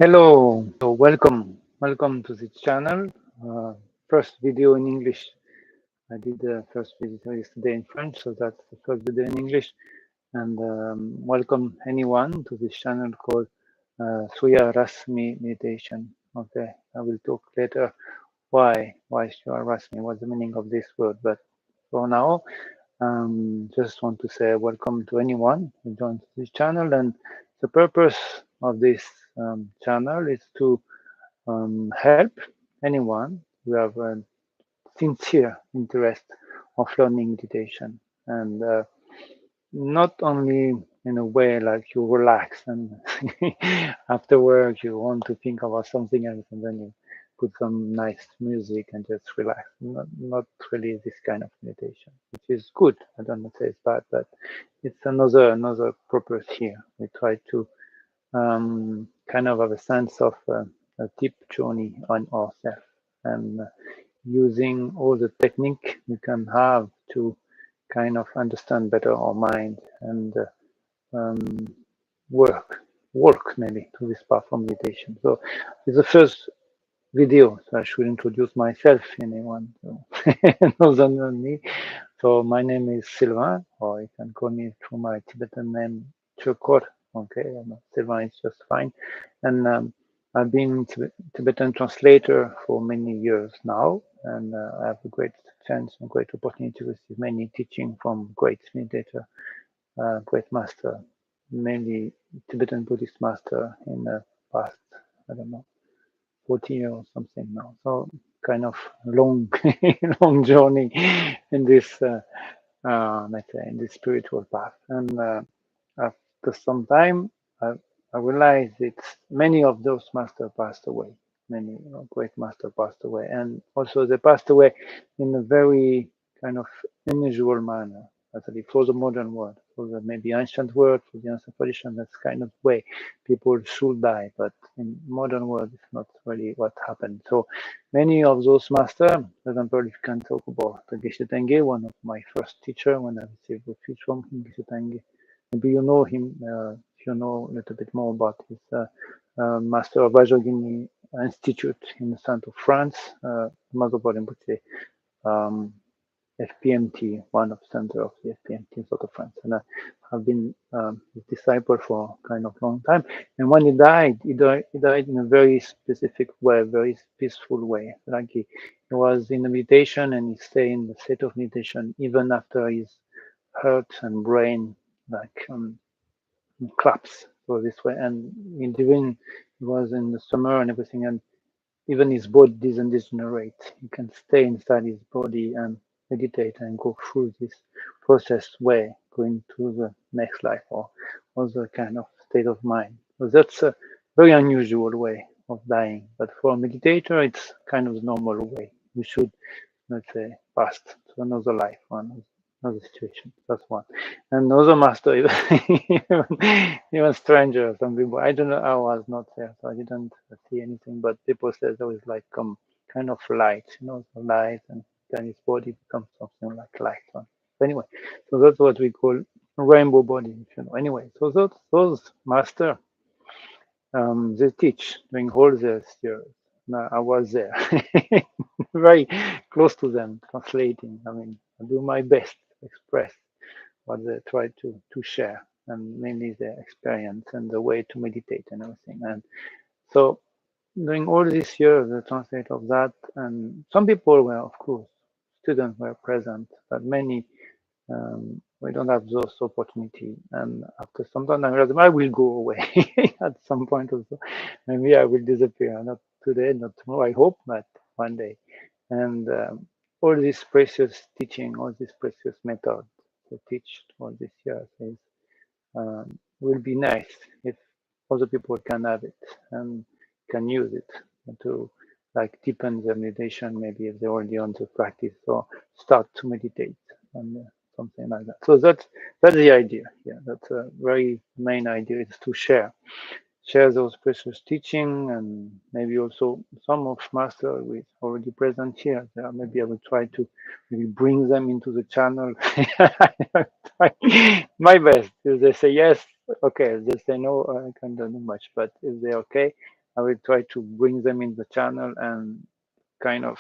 Hello, so welcome to this channel. First video in English. I did the first video yesterday in French, so that's the first video in English. And welcome anyone to this channel called Surya Rashmi Meditation. Okay, I will talk later why Surya Rashmi, what's the meaning of this word. But for now, just want to say welcome to anyone who joins this channel. And the purpose of this channel is to help anyone who have a sincere interest of learning meditation, and not only in a way like you relax and after work you want to think about something else and then you put some nice music and just relax. Not really this kind of meditation, which is good. I don't want to say it's bad, but it's another purpose here. We try to kind of have a sense of a deep journey on ourselves, and using all the technique we can have to kind of understand better our mind and um, work maybe to this path of meditation. So it's the first video, so I should introduce myself. Anyone so knows than me. So my name is Sylvain, or you can call me through my Tibetan name Chokor. Okay, Sylvain is just fine. And I've been Tibetan translator for many years now, and I have a great chance and great opportunity to receive many teaching from great meditator, great master, mainly Tibetan Buddhist master in the past, I don't know, 40 years or something now. So kind of long, long journey in this, let's say, in this spiritual path. And after some time, I realized it's many of those masters passed away. Many great masters passed away, and also they passed away in a very kind of unusual manner. Actually, for the modern world, for the maybe ancient world, for the ancient tradition, that's kind of way people should die. But in modern world, it's not really what happened. So many of those masters, for example, if you can talk about the Geshe Tenge, one of my first teacher when I received refuge from him, Geshe Tenge. Maybe you know him, if you know a little bit more about his Master of Vajrayogini Institute in the south of France, Mother Rinpoche, FPMT, one of the center of the FPMT in south of France. And I have been his disciple for kind of long time. And when he died in a very specific way, very peaceful way. Like he was in a meditation and he stayed in the state of meditation even after his heart and brain like collapse. So this way, and even it was in the summer and everything, and even his body doesn't degenerate. He can stay inside his body and meditate and go through this process way, going to the next life or other kind of state of mind. So that's a very unusual way of dying. But for a meditator, it's kind of the normal way. We should, let's say, pass to another life, another situation. That's one. And another master, even stranger, some people. I don't know. I was not there, so I didn't see anything. But people said there was like kind of light, the light, and then his body becomes something like light. So anyway, so that's what we call rainbow body. Anyway, so those master, they teach during all these years. Now, I was there, very close to them, translating. I mean, I do my best to express what they try to share, and mainly their experience and the way to meditate and everything. And so, during all these years, the translate of that, and some people were, of course, students were present, but many we don't have those opportunity. And after some time, I realized I will go away at some point also. Maybe I will disappear. Not today, not tomorrow, I hope, but one day. And all this precious teaching, all this precious method to teach all these years is, will be nice if other people can have it and can use it to like deepen their meditation, maybe if they're already on the practice, or start to meditate and something like that. So that's the idea. Yeah, that's a very main idea, is to share those precious teaching, and maybe also some of master with already present here. Maybe I will try to maybe bring them into the channel. My best. If they say yes, okay. If they say no, I can't do much. But if they're okay, I will try to bring them in the channel and kind of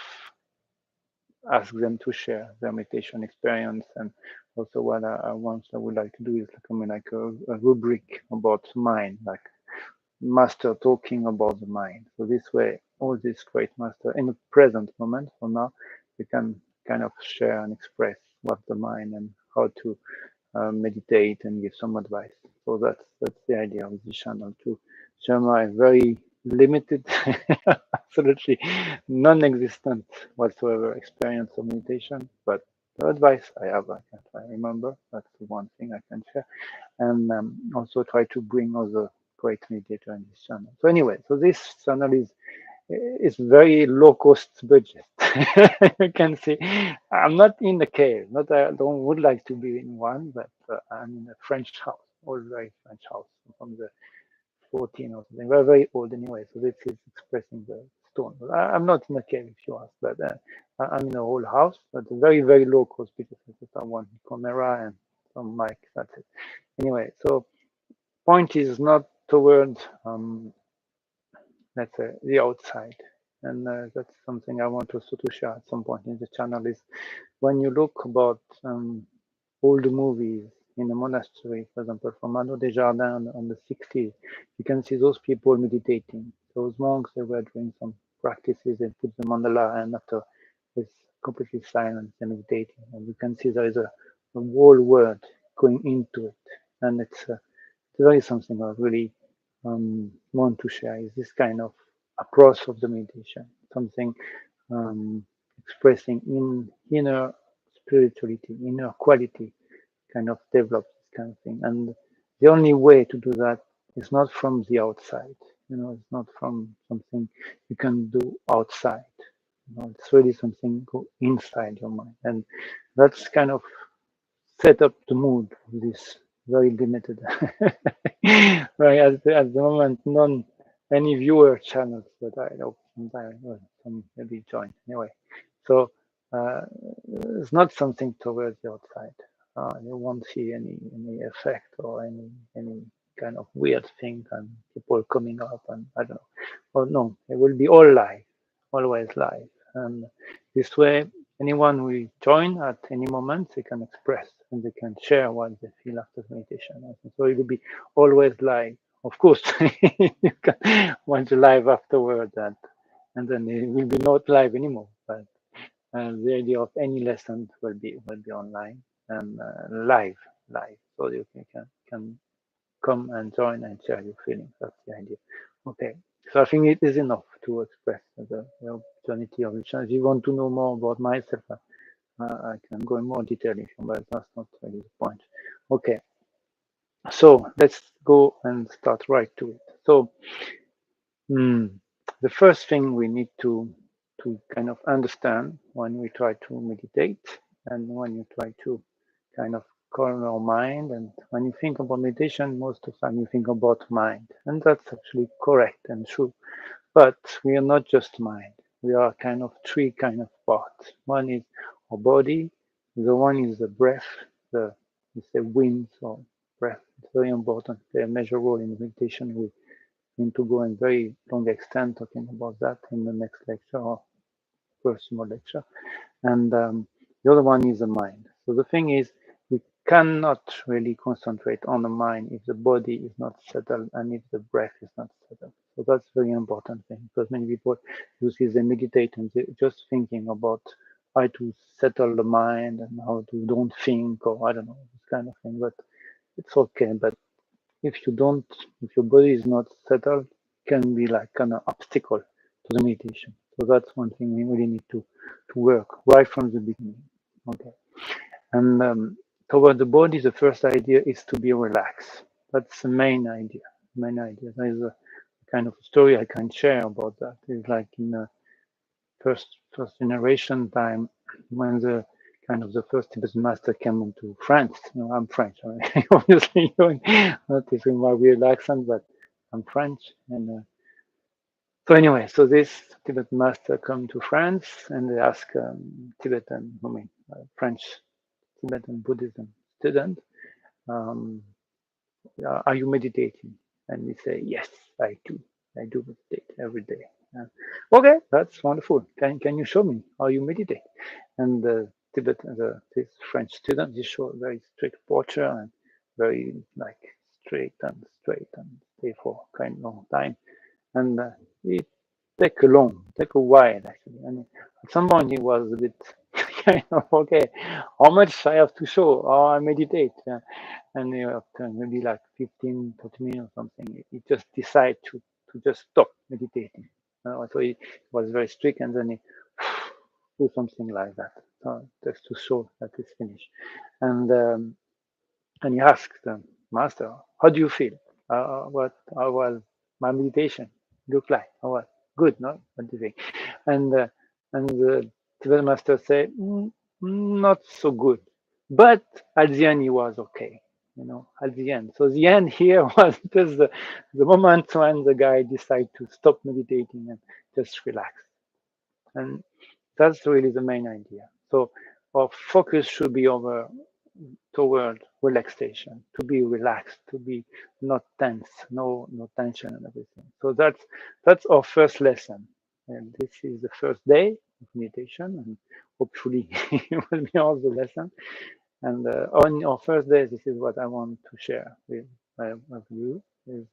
ask them to share their meditation experience. And also what I would like to do is like a rubric about mind, like master talking about the mind. So this way, all these great master in the present moment for now, we can kind of share and express what's the mind and how to meditate and give some advice. So that's the idea of this channel, to share my very limited, absolutely non-existent whatsoever experience of meditation, but the advice I have, I remember. That's the one thing I can share, and also try to bring other great meditator in this channel. So anyway, so this channel is very low cost budget. You can see I'm not in the cave. Not I don't would like to be in one, but I'm in a French house, old very French house from the 14 or something. Very very old anyway. So this is expressing the stone. But I'm not in a cave if you ask, but I'm in a whole house. But very very low cost because I just have one camera and some mic. That's it. Anyway, so point is not toward let's say the outside, and that's something I want also to share at some point in the channel. Is when you look about old movies in a monastery, for example, from Mano des Jardins on the 60s, you can see those people meditating. Those monks, they were doing some practices and put them on the la, and after it's completely silent, they're meditating, and you can see there is a whole world going into it, and it's really something I really want to share, is this kind of approach of the meditation, something expressing in inner spirituality, inner quality, kind of develop this kind of thing. And the only way to do that is not from the outside. It's not from something you can do outside. It's really something go inside your mind, and that's kind of set up the mood for this very limited, right? At the moment, none any viewer channels, but I know sometimes some maybe join anyway. So uh, it's not something towards the outside. You won't see any effect or any kind of weird thing and people coming up and I don't know. Or no, it will be all live, always live, and this way anyone who join at any moment, they can express and they can share what they feel after meditation. So it will be always live. Of course, you can watch live afterward, and then it will be not live anymore. But the idea of any lesson will be online and live. So you can come and join and share your feelings. That's the idea. Okay. So I think it is enough to express the opportunity of the chance. If you want to know more about myself, I can go in more detail if you, but that's not really the point. Okay, so let's go and start right to it. So the first thing we need to kind of understand when we try to meditate and when you try to kind of calm our mind, and when you think about meditation, most of the time you think about mind, and that's actually correct and true. But we are not just mind. We are kind of three kind of parts. One is our body. The one is the breath. The we say winds or breath. It's very important. They measure role in meditation. We need to go in very long extent talking about that in the next lecture or personal lecture. And the other one is the mind. So the thing is, we cannot really concentrate on the mind if the body is not settled and if the breath is not settled. So that's a very important thing, because many people, you see, they meditate and they're just thinking about how to settle the mind and how to don't think, or I don't know, this kind of thing. But it's okay. But if your body is not settled, it can be like kind of obstacle to the meditation. So that's one thing we really need to work right from the beginning. Okay. And toward the body, the first idea is to be relaxed. That's the main idea. Main idea. There is a kind of story I can share about that. It's like in the first generation time when the kind of the first Tibetan master came into France. I'm French. Obviously, you're noticing my weird accent, but I'm French. And so anyway, so this Tibetan master come to France and they ask French Tibetan Buddhism student, are you meditating? And we say, yes, I do. I do meditate every day. Okay, that's wonderful. Can you show me how you meditate? And this French student, he showed a very strict posture and very like straight and stay for quite a long time. And it take a while actually. And at some point he was a bit kind of okay, how much I have to show? How I meditate? And after maybe like 15, 30 minutes or something, he just decided to just stop meditating. So he was very strict, and then he do something like that, just to show that it's finished. And and he asked the master, "How do you feel? What how was my meditation look like? How was good? No, what do you think?" And the Tibetan master said, "Not so good, but at the end he was okay." At the end. So the end here was just the moment when the guy decided to stop meditating and just relax. And that's really the main idea. So our focus should be over toward relaxation, to be relaxed, to be not tense, no tension and everything. So that's our first lesson. And this is the first day of meditation, and hopefully it will be all the lesson. And on our first day, this is what I want to share with you, is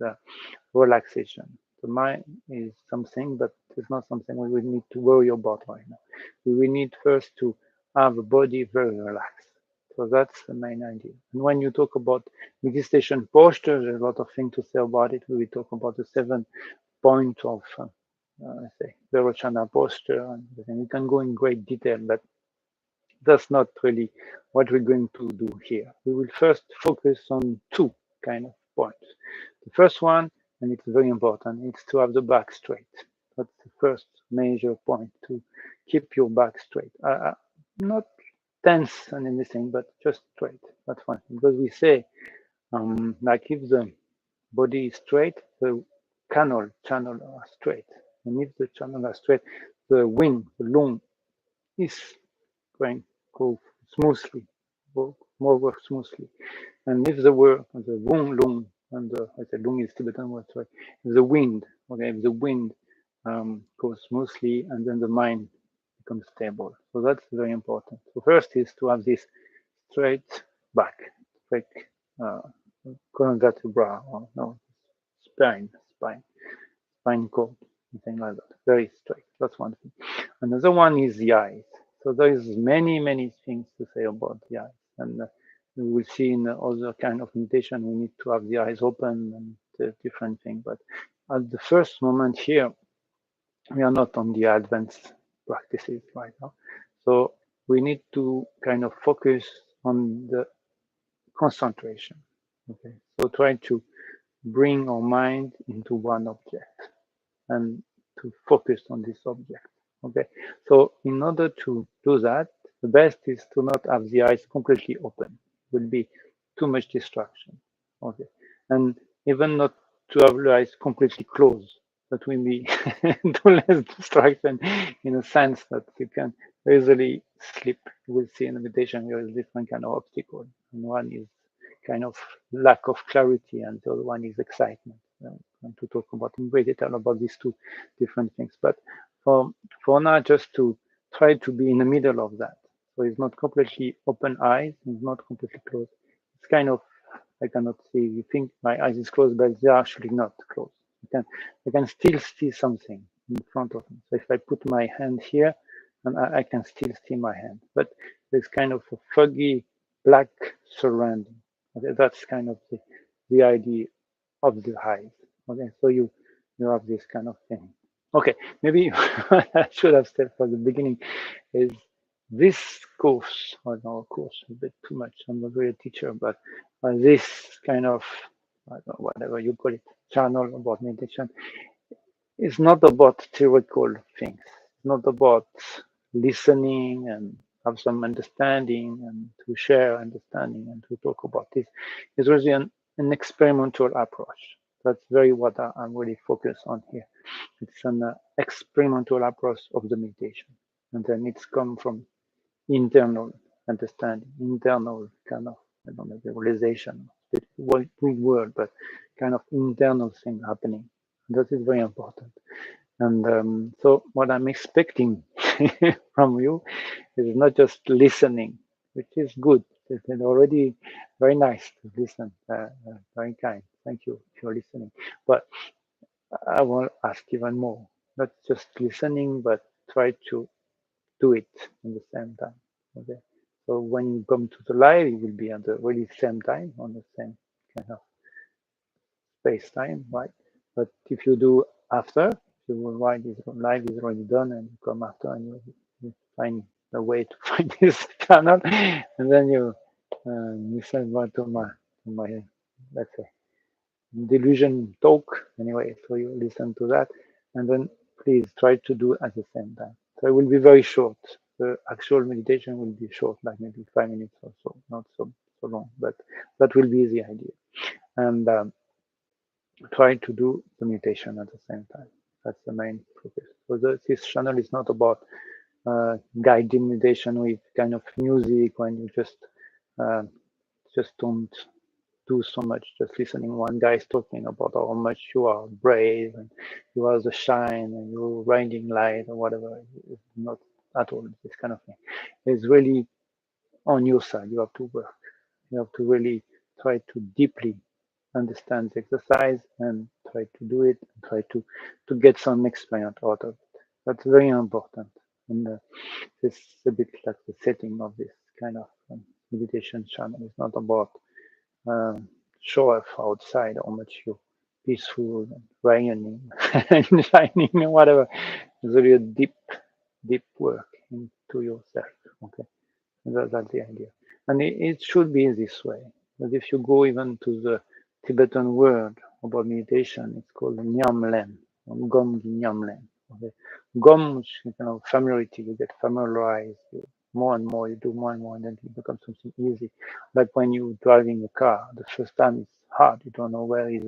relaxation. The mind is something, but it's not something we will need to worry about right now. We will need first to have a body very relaxed. So that's the main idea. And when you talk about meditation posture, there's a lot of things to say about it. We will talk about the 7 points of, let's say, Vipassana posture, and we can go in great detail, but that's not really what we're going to do here. We will first focus on 2 kind of points. The first one, and it's very important, it's to have the back straight. That's the first major point, to keep your back straight. Not tense and anything, but just straight. That's one thing. Because we say, like if the body is straight, the channel are straight. And if the channel are straight, the wing, the lung is going go smoothly, more smoothly. And if the word, the lung, and I said lung is Tibetan word, sorry, if the wind, okay, if the wind goes smoothly, and then the mind becomes stable. So that's very important. So first is to have this straight back, straight column vertebra, or no, spine cord, something like that. Very straight. That's one thing. Another one is the eyes. So there is many things to say about the eyes, and we will see in other kind of meditation we need to have the eyes open and different things. But at the first moment here, we are not on the advanced practices right now, so we need to kind of focus on the concentration. Okay, so try to bring our mind into one object and to focus on this object. Okay, so in order to do that, the best is to not have the eyes completely open. It will be too much distraction. Okay, and even not to have the eyes completely closed. That will be too less distraction, in a sense that you can easily slip. You will see in the meditation there is different kind of obstacle, and one is kind of lack of clarity, and the other one is excitement. And to talk about in great detail about these 2 different things. But for now, just to try to be in the middle of that. So it's not completely open eyes, it's not completely closed. It's kind of, I cannot see. You think my eyes is closed, but they're actually not closed. I can still see something in front of me. So if I put my hand here, and I can still see my hand, but there's kind of a foggy black surrounding. Okay, that's kind of the idea of the eyes. Okay, so you have this kind of thing. Okay, maybe what I should have said from the beginning is this course, or no course, a bit too much. I'm not really a teacher, but this kind of, I don't know, whatever you call it, channel about meditation is not about theoretical things. It's not about listening and have some understanding and to share understanding and to talk about this. It's really an experimental approach. That's very what I'm really focused on here. It's an experimental approach of the meditation. And then it's come from internal understanding, internal kind of, I don't know, the realization, the big word, but kind of internal thing happening That is very important. And so what I'm expecting from you is not just listening, which is good. It's already very nice to listen, very kind. Thank you for listening. But I will ask even more, not just listening, but try to do it at the same time. Okay. So when you come to the live, it will be at the really same time, on the same kind of space time, right? But if you do after, you will write this live is already done and you come after and you find a way to find this channel and then you listen to my let's say delusion talk anyway. So you listen to that and then please try to do at the same time. So it will be very short. The actual meditation will be short, like maybe 5 minutes or so, not so long, but that will be the idea. And try to do the meditation at the same time. That's the main focus. So this channel is not about guided meditation with kind of music when you uh, just don't do so much, just listening. One guy is talking about how much you are brave and you are the shine and you're riding light or whatever. It's not at all this kind of thing. It's really on your side. You have to work. You have to really try to deeply understand the exercise and try to do it and try to get some experience out of it. That's very important. And this is a bit like the setting of this kind of meditation channel. It's not about um, show off outside how much you're peaceful and raining and shining and whatever. It's really a deep work into yourself. Okay. That's the idea. And it should be this way. But if you go even to the Tibetan word about meditation, it's called Nyamlen, Gom Nyamlen. Okay. Gom, which is kind of familiarity, you get familiarized, more and more, you do more and more, and then it becomes something easy. Like when you're driving a car, the first time it's hard, you don't know where is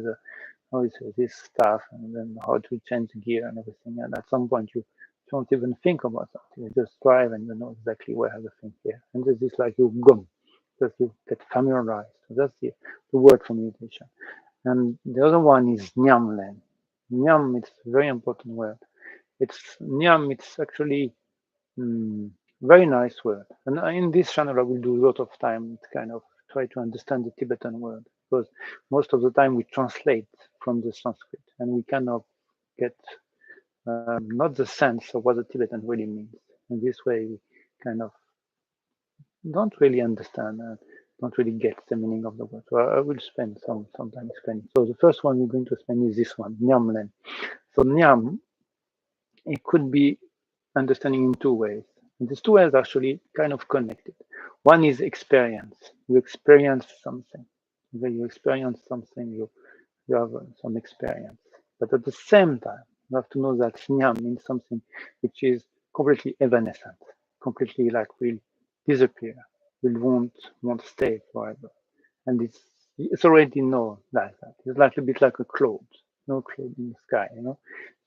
how is this stuff, and then how to change gear and everything. And at some point, you don't even think about something. You just drive and you know exactly where everything is. And this is like you gum, because you get familiarized. So that's the word for meditation. And the other one is nyamlen. Nyam, it's a very important word. It's nyam, it's actually very nice word. And in this channel, I will do a lot of time to kind of try to understand the Tibetan word because most of the time we translate from the Sanskrit and we cannot get not the sense of what the Tibetan really means. In this way, we kind of don't really understand, don't really get the meaning of the word. So I will spend some time explaining. So the first one we're going to spend is this one, Nyamlen. So Nyam, it could be understanding in two ways. And these two ways are actually kind of connected. One is experience. You experience something. When you experience something, you have some experience. But at the same time, you have to know that Nyam means something which is completely evanescent, completely like will disappear, won't stay forever. And it's already known like that. It's like a bit like a cloud, no cloud in the sky, you know.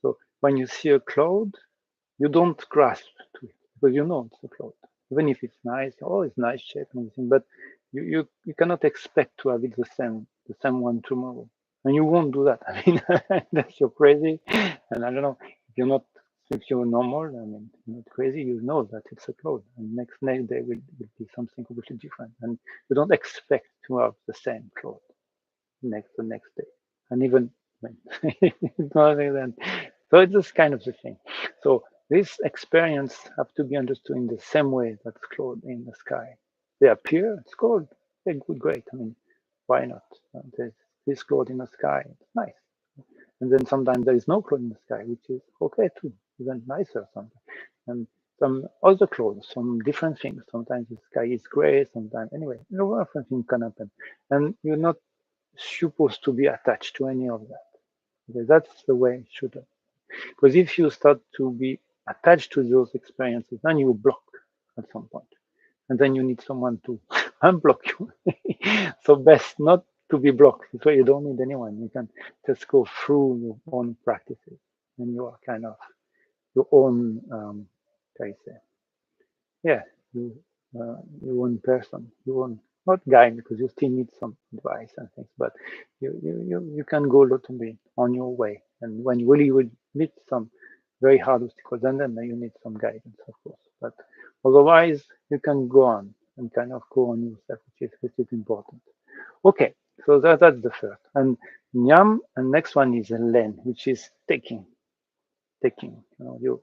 So when you see a cloud, you don't grasp to it because you know it's a cloud. Even if it's nice, oh, it's nice shape and everything, but you cannot expect to have it the same one tomorrow, and you won't do that. I mean, that's you're crazy, and I don't know if you're normal. I mean, you're not crazy. You know that it's a cloud, and next day will be something completely different, and you don't expect to have the same cloud the next day, and even when then. So it's this kind of the thing. So this experience have to be understood in the same way that's cloud in the sky. They appear, it's cold. They're good, great. I mean, why not? There's this cloud in the sky. It's nice. And then sometimes there is no cloud in the sky, which is okay too, even nicer sometimes. And some other clouds, some different things. Sometimes the sky is gray, sometimes anyway, a lot of things can happen. And you're not supposed to be attached to any of that. Okay, that's the way it should be. Because if you start to be attached to those experiences, then you block at some point. And then you need someone to unblock you. So best not to be blocked. So you don't need anyone. You can just go through your own practices. And you are kind of your own, how you say, yeah, you, your own person, your own not guide because you still need some advice and things, but you can go a little bit on your way. And when you really would meet some very hard obstacles, then you need some guidance, of course. But otherwise, you can go on and kind of go on yourself, which is important. Okay, so that's the first. And nyam, and next one is len, which is taking. You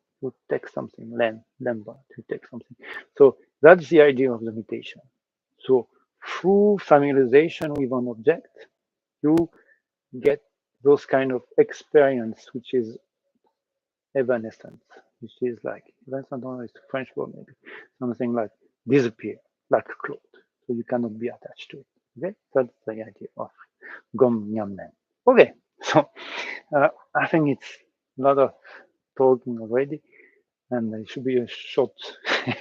take something, lemba, to take something. So that's the idea of the meditation. So through familiarization with an object, you get those kind of experience, which is evanescence, which is like evanescence. I don't know, it's a French word maybe, something like disappear, like a cloud. So you cannot be attached to it. Okay, that's the idea of gom nyam nen. Okay, so I think it's a lot of talking already, and it should be a short,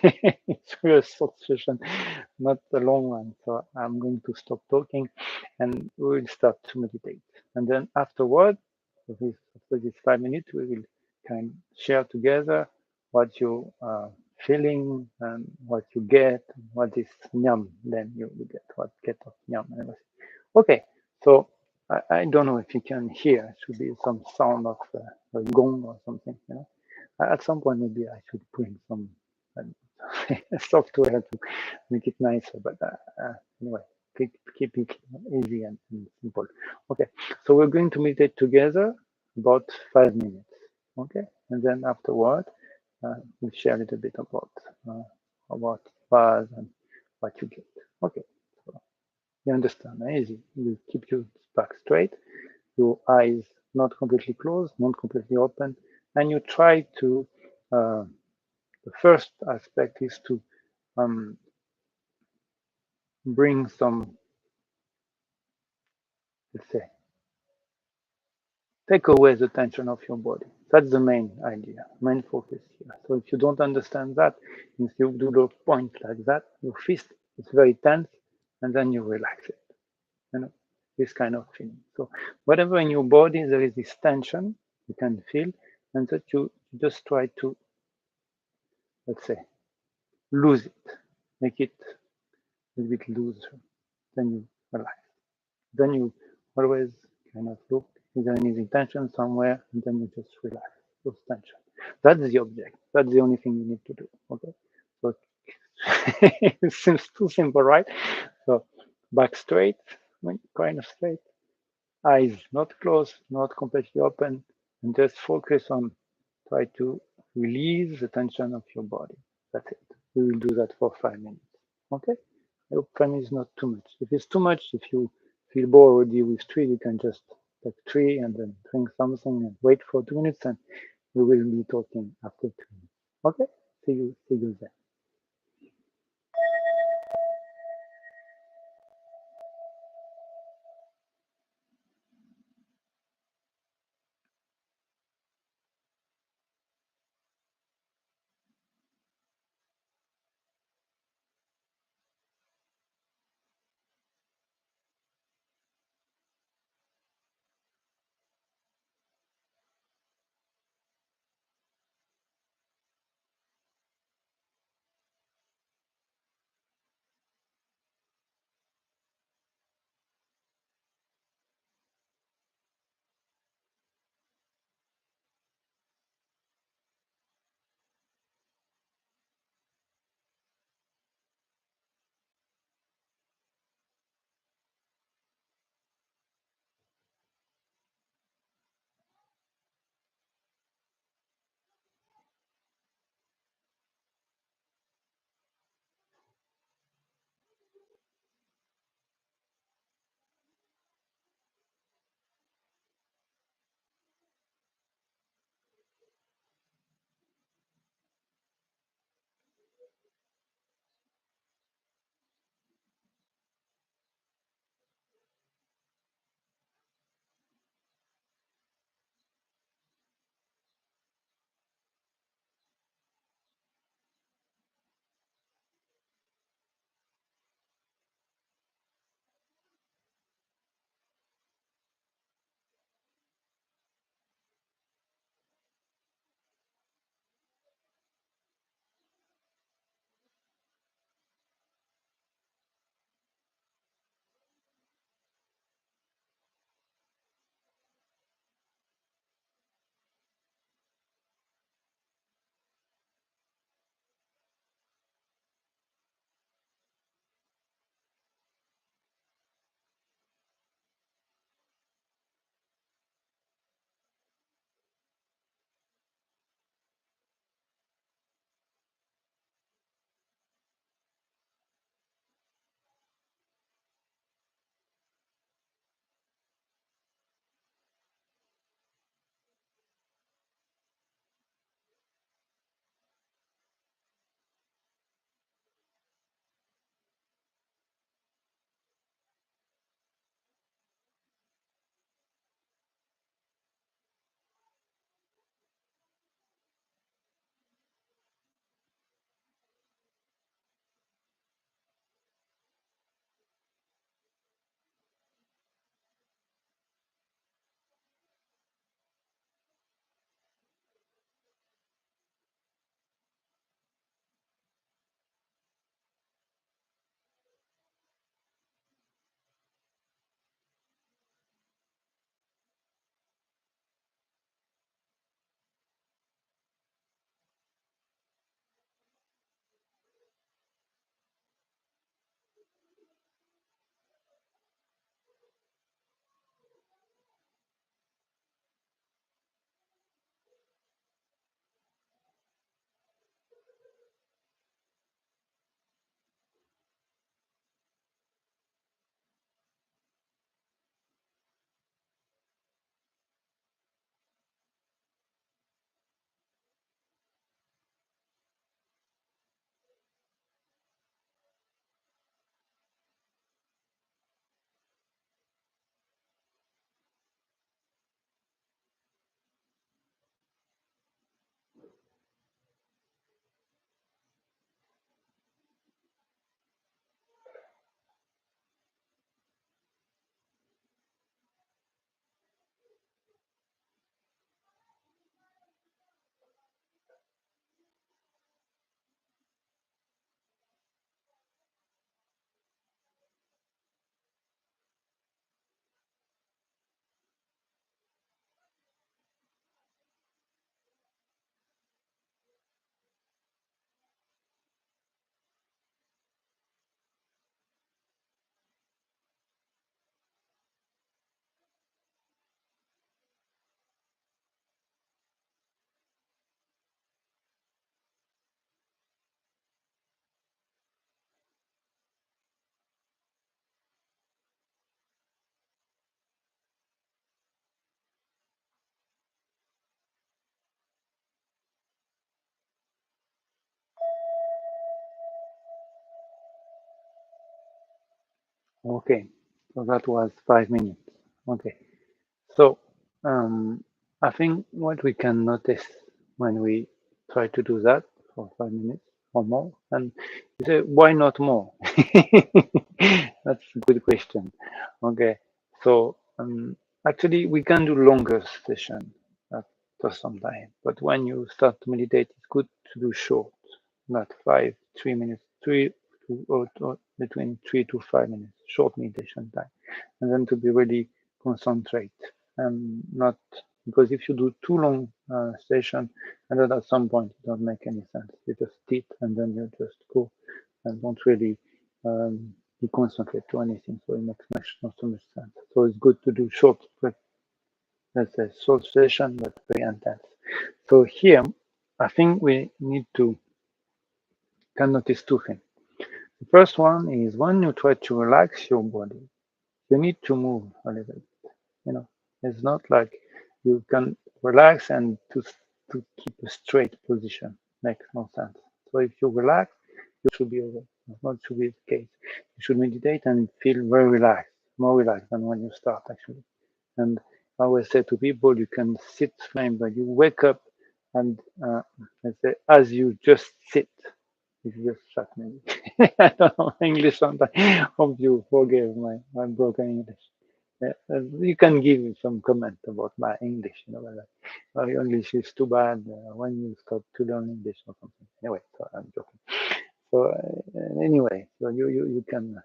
it should be a short session, not a long one. So I'm going to stop talking, and we will start to meditate. And then afterward, after this 5 minutes, we will kind of share together what you are feeling and what you get, what is nyam, then you get what get of nyam and everything. Okay, so I don't know if you can hear. It should be some sound of a gong or something. At some point, maybe I should bring some software to make it nicer. But anyway, keep it easy and simple. Okay, so we're going to meditate together about 5 minutes. Okay, and then afterward, we'll share a little bit about bars and what you get. Okay, so you understand, easy. You keep your back straight, your eyes not completely closed, not completely open, and you try to. The first aspect is to um, bring some, let's say, take away the tension of your body. That's the main idea, main focus here. So if you don't understand that, if you do the point like that, your fist is very tense, and then you relax it. You know, this kind of feeling. So whatever in your body there is this tension, you can feel, and that you just try to, let's say, lose it, make it a little bit looser. Then you relax. Then you always kind of look, is there any tension somewhere? And then you just relax those tension. That's the object. That's the only thing you need to do. Okay. So it seems too simple, right? So back straight, kind of straight, eyes not closed, not completely open, and just focus on try to release the tension of your body. That's it. We will do that for 5 minutes. Okay? I hope 5 minutes is not too much. If it's too much, if you feel bored already with three, you can just take three and then drink something and wait for 2 minutes, and we will be talking after 2 minutes. Okay? See you then. Okay, so that was 5 minutes. Okay, so I think what we can notice when we try to do that for 5 minutes or more, and you say, why not more? That's a good question. Okay, so actually, we can do longer session for some time, but when you start to meditate, it's good to do short, not 3 minutes, or between 3 to 5 minutes, short meditation time, and then to be really concentrate and not because if you do too long session, and then at some point it doesn't make any sense. You just sit and then you just go and don't really be concentrate to anything. So it makes not so much sense. So it's good to do short, let's say short session, but very intense. So here, I think we need to can notice two things. The first one is when you try to relax your body, you need to move a little bit. It's not like you can relax and to keep a straight position. Makes no sense. So if you relax, you should be okay. That's not should be the case. You should meditate and feel very relaxed, more relaxed than when you start actually. And I always say to people, you can sit fine, but you wake up and let's say as you just sit, it's just shut maybe. I don't know English sometimes. Hope you forgive my broken English. Yeah, you can give me some comment about my English, like, oh, your English is too bad when you start to learn English or something. Anyway, so I'm joking. So anyway, so you can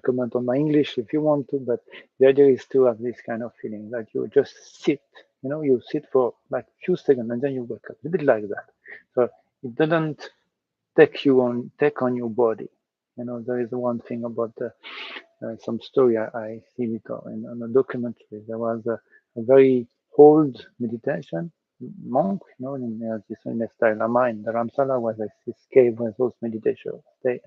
comment on my English if you want to, but the idea is to have this kind of feeling that you just sit. You sit for like few seconds and then you wake up. A bit like that. So it doesn't take on your body. There is one thing about some story I see it in a documentary. There was a very old meditation monk, in the style Lama in Dharamsala was like this cave with those meditation stay,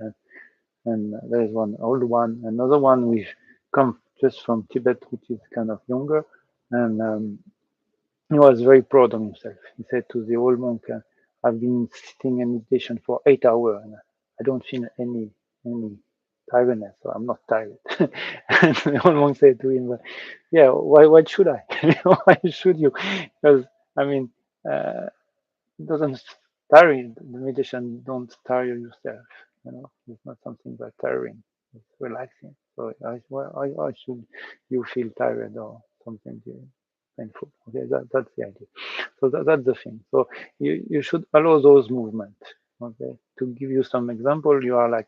and there is one old one, another one which come just from Tibet, which is kind of younger, and he was very proud of himself. He said to the old monk, "I've been sitting in meditation for 8 hours, and I don't feel any tiredness, so I'm not tired." And the old monk said to him, "Yeah, why should I? Why should you? Because I mean, uh, it doesn't tire you. The meditation don't tire yourself. It's not something that tiring. It's relaxing. So why should you feel tired or something painful? Okay, that's the idea. So that's the thing. So you should allow those movements. Okay, to give you some example, you are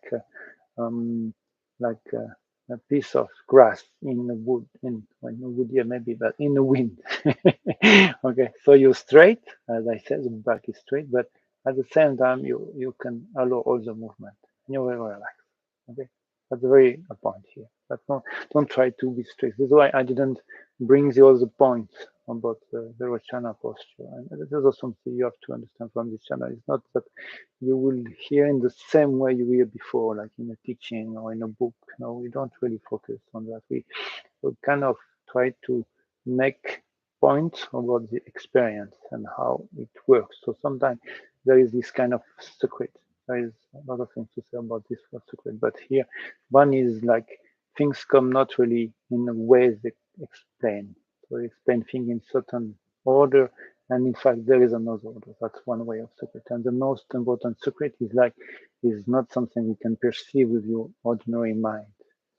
um, like a piece of grass in the wood, in the wood, yeah, maybe, but in the wind. Okay, so you're straight, as I said, the back is straight, but at the same time, you can allow all the movement, and you're very relaxed. Okay, that's very a point here. But no, don't try to be strict. This is why I didn't bring the other points about the Rochana posture. And this is also something you have to understand from this channel. It's not that you will hear in the same way you hear before, like in a teaching or in a book. No, we don't really focus on that. We kind of try to make points about the experience and how it works. So sometimes there is this kind of secret. There is a lot of things to say about this word secret, but here one is like things come not really in the ways they explain. So they explain things in certain order, and in fact there is another order. That's one way of secret. And the most important secret is not something you can perceive with your ordinary mind.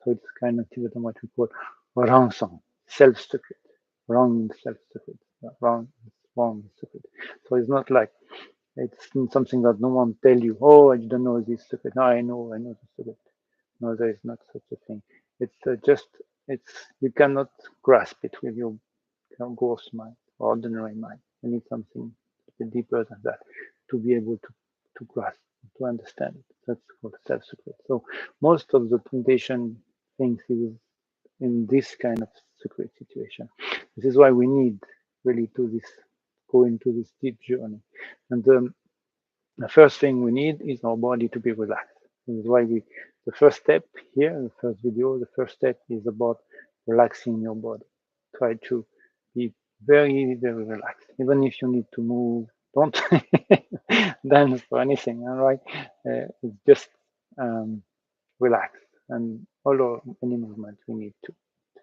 So it's kind of what we call wrong song, self-secret, wrong self-secret, wrong secret. So it's not like it's something that no one tell you. Oh, I don't know this secret. No, I know the secret. No, there is not such a thing. It's just it's you cannot grasp it with your gross mind, ordinary mind. You need something a bit deeper than that to be able to grasp, to understand it. That's called self-secret. So most of the meditation things is in this kind of secret situation. This is why we need really to this go into this deep journey. And the first thing we need is our body to be relaxed. This is why the first step here, the first video, the first step is about relaxing your body. Try to be very, very relaxed. Even if you need to move, don't dance or anything, all right? It's just relax and Follow any movement we need to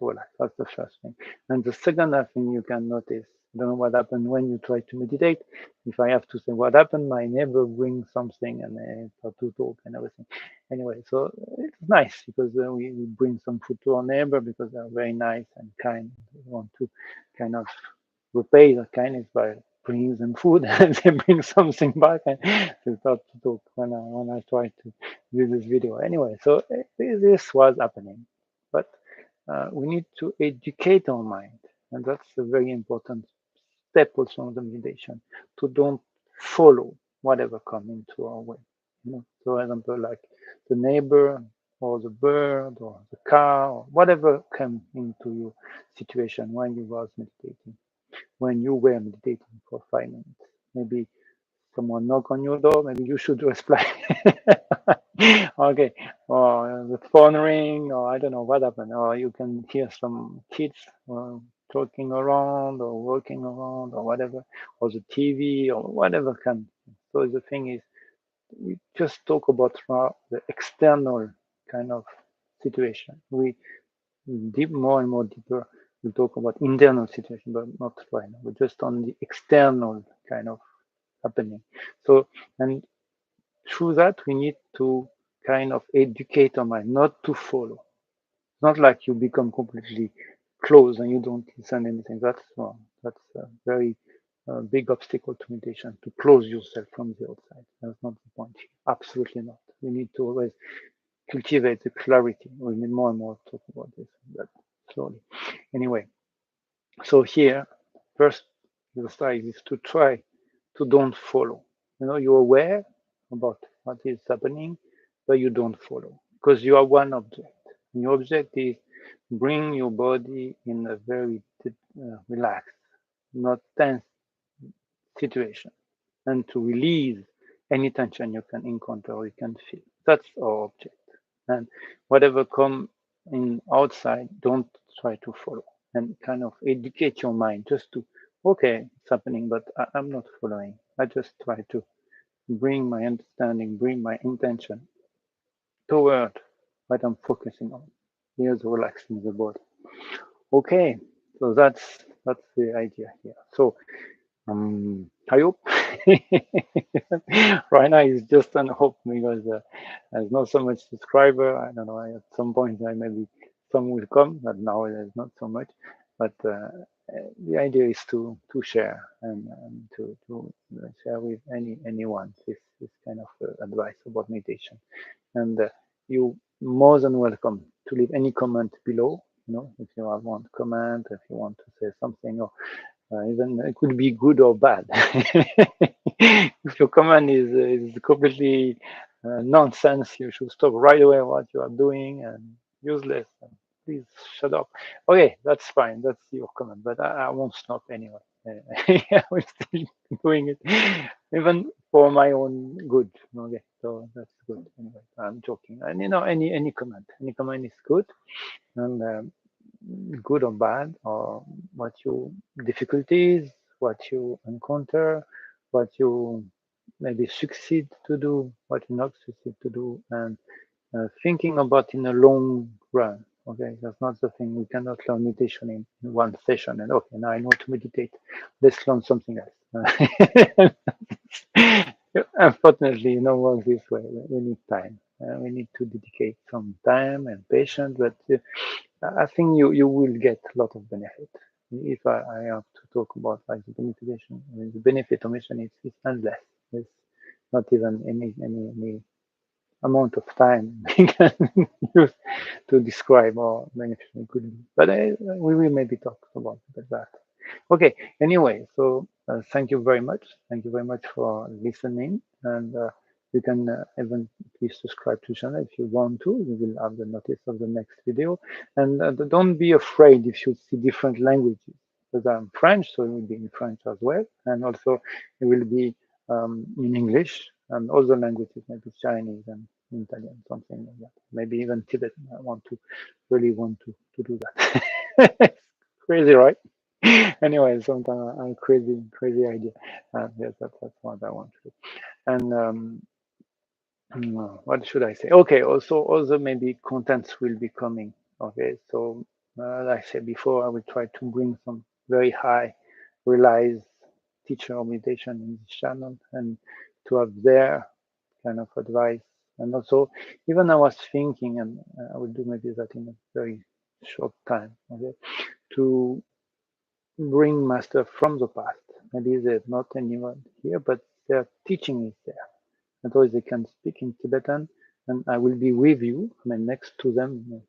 relax. That's the first thing. And the second thing you can notice, I don't know what happened when you try to meditate. If I have to say what happened, my neighbor brings something and I start to talk and everything. Anyway, so it's nice because we bring some food to our neighbor because they're very nice and kind. We want to kind of repay the kindness by bringing them food and they bring something back and they start to talk when I try to do this video. Anyway, so this was happening, but we need to educate our mind, and that's a very important step also in the meditation, to don't follow whatever comes into our way. So for example, like the neighbor or the bird or the car or whatever came into your situation when you was meditating, when you were meditating for 5 minutes. Maybe someone knock on your door, maybe you should reply. Okay, or the phone ring, or I don't know what happened, or you can hear some kids talking around or walking around or whatever, or the TV or whatever can. So the thing is, we just talk about the external kind of situation. We deep more and more deeper. We talk about internal situation, but not right now. We're just on the external kind of happening. So, and through that, we need to kind of educate our mind, not to follow. It's not like you become completely closed and you don't listen to anything. That's wrong. That's a very big obstacle to meditation, to close yourself from the outside. That's not the point here. Absolutely not. We need to always cultivate the clarity. We need more and more to talk about this, but slowly. Anyway, so here, first exercise is to try to don't follow. You're aware about what is happening, but you don't follow because you are one object. And your object is bring your body in a very relaxed, not tense situation, and to release any tension you can encounter or you can feel. That's our object. And whatever come in outside, don't try to follow and kind of educate your mind just to, okay, it's happening, but I'm not following. I just try to bring my understanding, bring my intention toward what I'm focusing on. Here's relaxing the body. Okay, so that's the idea here. So I hope right now is just an hope because there's not so much subscriber. I don't know. At some point, maybe some will come, but now there's not so much. But the idea is to share and to share with anyone this kind of advice about meditation. And you more than welcome to leave any comment below. If you have one comment, if you want to say something, or even it could be good or bad. If your comment is completely nonsense, you should stop right away what you are doing and useless. And please shut up. Okay, that's fine. That's your comment, but I won't stop anyway. I will still doing it, even for my own good. Okay, so that's good. Anyway, I'm joking. And any comment is good, and good or bad, or what your difficulties, what you encounter, what you maybe succeed to do, what you not succeed to do, and thinking about in a long run. Okay, that's not the thing. We cannot learn meditation in one session. And okay, now I know to meditate. Let's learn something else. Unfortunately, work this way. We need time. We need to dedicate some time and patience, but I think you will get a lot of benefit. If I have to talk about like the meditation, the benefit of meditation is endless. It's not even any amount of time we can use to describe how beneficial it could be. But we will maybe talk about that. Okay. Anyway, so thank you very much. Thank you very much for listening, and you can even please subscribe to the channel if you want to. You will have the notice of the next video, and don't be afraid if you see different languages. Because I'm French, so it will be in French as well, and also it will be in English and other languages, maybe Chinese and Italian, something like that. Maybe even Tibetan. I really want to do that. Crazy, right? Anyway, sometimes I'm crazy idea. Yes, that's what I want to do. And what should I say? Okay, also other maybe contents will be coming. Okay, so like I said before, I will try to bring some very high realized teacher of meditation in this channel and to have their kind of advice. And also, even I was thinking, and I will do maybe that in a very short time, okay, to bring master from the past. Maybe there's not anyone here, but their teaching is there. Otherwise, they can speak in Tibetan, and I will be with you, I mean, next to them,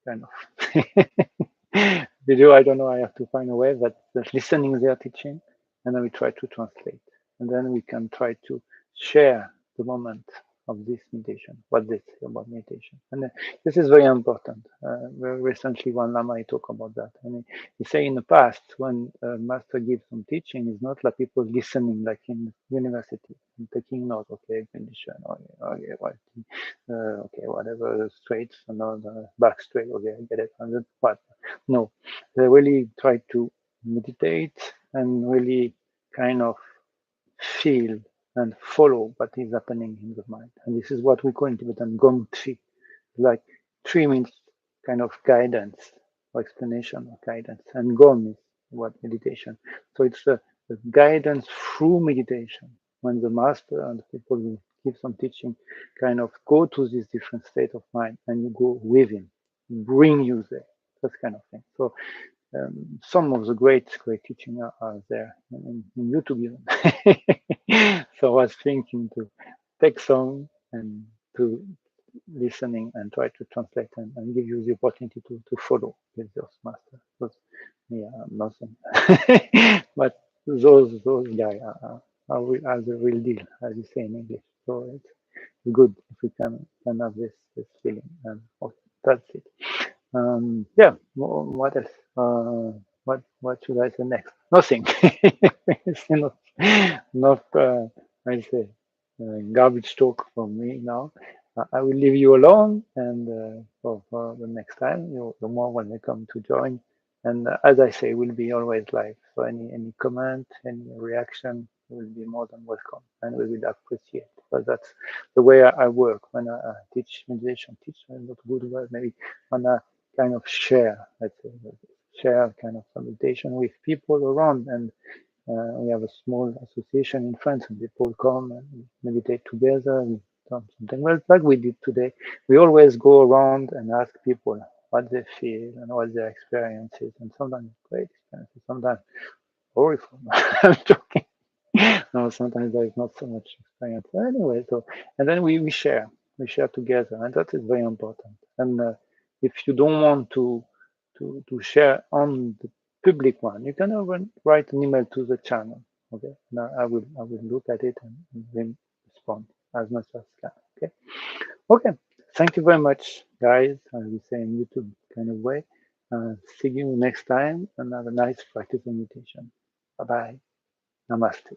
kind of video. I don't know. I have to find a way, but listening their teaching, and then we try to translate, and then we can try to share the moment of this meditation, what they say about meditation, and this is very important. Very recently, one Lama talked about that, and he say in the past when a master gives some teaching, it's not like people listening like in university and taking notes. Okay, condition. Okay, what? Okay, whatever, straight, another back straight. Okay, I get it. And then what? No, they really try to meditate and really kind of feel and follow what is happening in the mind. And this is what we call in Tibetan Gong Tri, like 3 minutes kind of guidance or explanation of guidance. And Gong is what meditation. So it's a guidance through meditation. When the master and the people who give some teaching kind of go to this different state of mind and you go with him, bring you there, that kind of thing. So some of the great teaching are there in YouTube even. So I was thinking to take some and to listening and try to translate and give you the opportunity to follow with those masters. Because yeah, I'm nothing. But those guys are the real deal, as you say in English. So it's good if we can have this feeling. And okay, that's it. Yeah. What else? What should I say next? Nothing. It's not I say garbage talk from me now. I will leave you alone, and for the next time, you're more welcome to join. And as I say, we'll be always live. So any comment, any reaction will be more than welcome, and we will appreciate. But that's the way I work when I teach meditation. Teach not a good word, maybe when I kind of share, let's say, share kind of meditation with people around. And we have a small association in France, and people come and meditate together. We do something well, like we did today. We always go around and ask people what they feel and what their experiences, and sometimes great experiences, sometimes horrible. I'm joking. No, sometimes there is not so much experience. But anyway, so and then we share together, and that is very important. And if you don't want to share on the public one, you can even write an email to the channel. Okay, now I will look at it and then respond as much as I can. Okay, okay. Thank you very much, guys. I will say in YouTube kind of way. See you next time and have a nice practice of meditation. Bye bye. Namaste.